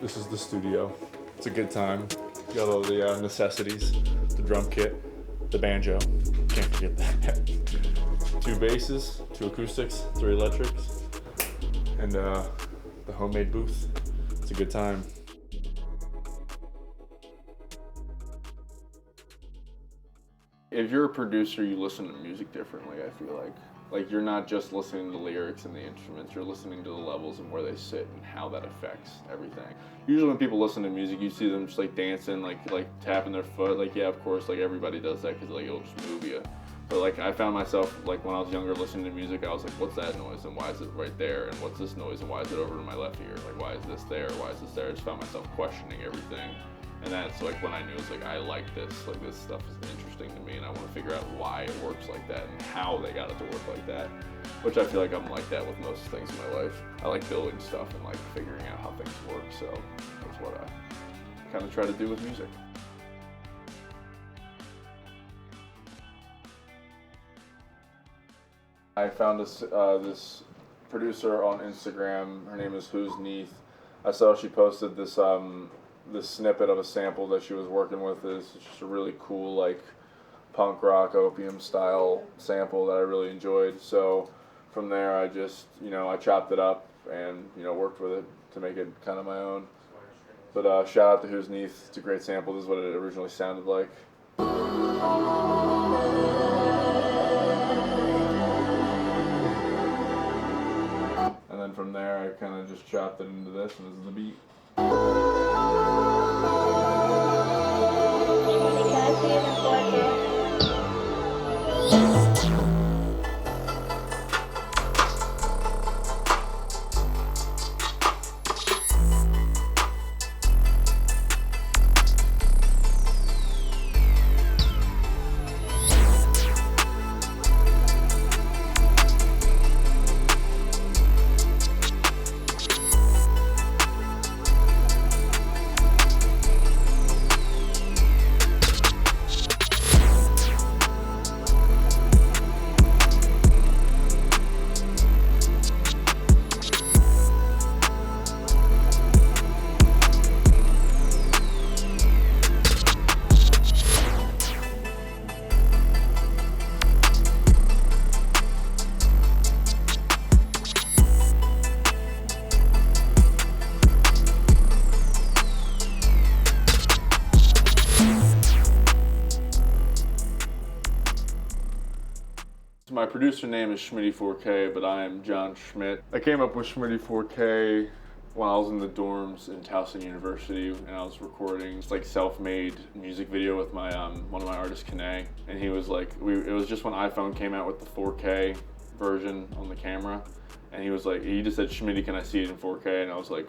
This is the studio. It's a good time. Got all the necessities, the drum kit, the banjo, can't forget that. 2 basses, 2 acoustics, 3 electrics, and the homemade booth. It's a good time. If you're a producer, you listen to music differently, I feel like. Like, you're not just listening to the lyrics and the instruments, you're listening to the levels and where they sit and how that affects everything. Usually when people listen to music, you see them just like dancing, like tapping their foot, like, yeah, of course, like everybody does that because like it'll just move you. But like, I found myself, like when I was younger listening to music, I was like, what's that noise and why is it right there? And what's this noise and why is it over to my left ear? Like, why is this there? Why is this there? I just found myself questioning everything. And that's like when I knew, it's like, I like this stuff is interesting to me and I want to figure out why it works like that and how they got it to work like that. Which I feel like I'm like that with most things in my life. I like building stuff and like figuring out how things work, so that's what I kind of try to do with music. I found this producer on Instagram. Her name is Who's Neath. I saw she posted this snippet of a sample that she was working with. Is just a really cool like punk rock opium style sample that I really enjoyed. So from there I just, I chopped it up and worked with it to make it kind of my own. But shout out to Who's Neath. It's a great sample. This is what it originally sounded like. And then from there I kind of just chopped it into this, and this is the beat. My producer name is Schmidty4k, but I am John Schmidt. I came up with Schmidty4k when I was in the dorms in Towson University, and I was recording this like self-made music video with my one of my artists, Kane, and he was like, it was just when iPhone came out with the 4K version on the camera, and he was like, he just said, Schmitty, can I see it in 4K? And I was like,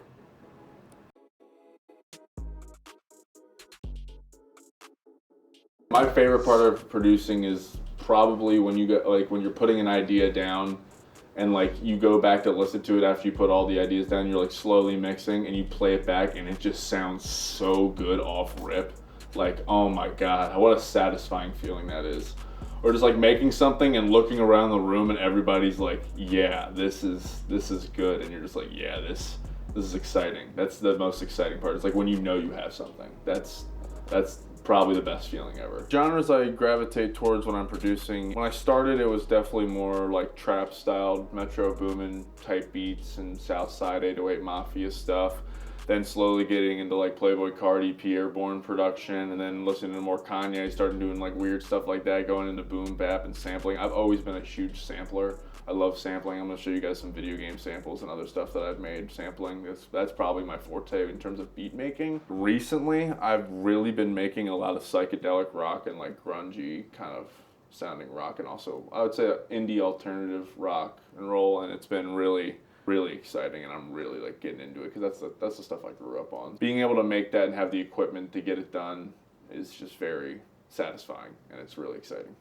my favorite part of producing is probably when you get when you're putting an idea down and like you go back to listen to it after you put all the ideas down, you're like slowly mixing and you play it back and it just sounds so good off rip. Like, oh my God, what a satisfying feeling that is. Or just like making something and looking around the room and everybody's like, yeah, this is good, and you're just like, yeah, this is exciting. That's the most exciting part. It's like when you know you have something. That's probably the best feeling ever. Genres I gravitate towards when I'm producing. When I started, it was definitely more like trap styled, Metro Boomin type beats and Southside 808 Mafia stuff. Then slowly getting into like Playboy Cardi, Pierreborn production, and then listening to more Kanye, started doing like weird stuff like that, going into boom bap and sampling. I've always been a huge sampler. I love sampling. I'm gonna show you guys some video game samples and other stuff that I've made sampling. That's probably my forte in terms of beat making. Recently, I've really been making a lot of psychedelic rock and like grungy kind of sounding rock, and also I would say indie alternative rock and roll, and it's been really exciting, and I'm really like getting into it because that's the stuff I grew up on. Being able to make that and have the equipment to get it done is just very satisfying, and it's really exciting.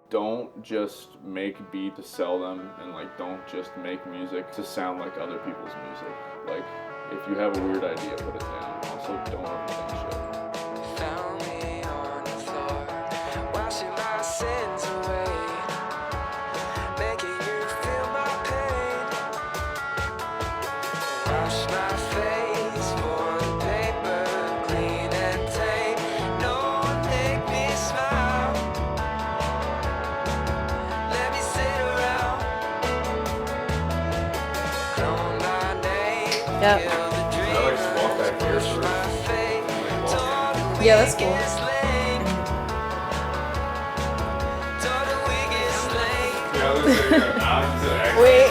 Don't just make beats to sell them, and like don't just make music to sound like other people's music. Like, if you have a weird idea, put it down. Also, don't overthink shit. Found me on the floor, washing my sins away. Yep. I like swap back here for Yeah, that's cool. Wait.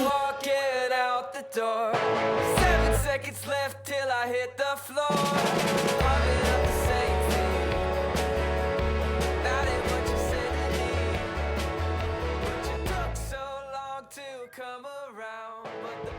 Walking out the door. 7 seconds left till I hit the floor. Probably not the same thing. That ain't what you said to me. But you took so long to come around. But the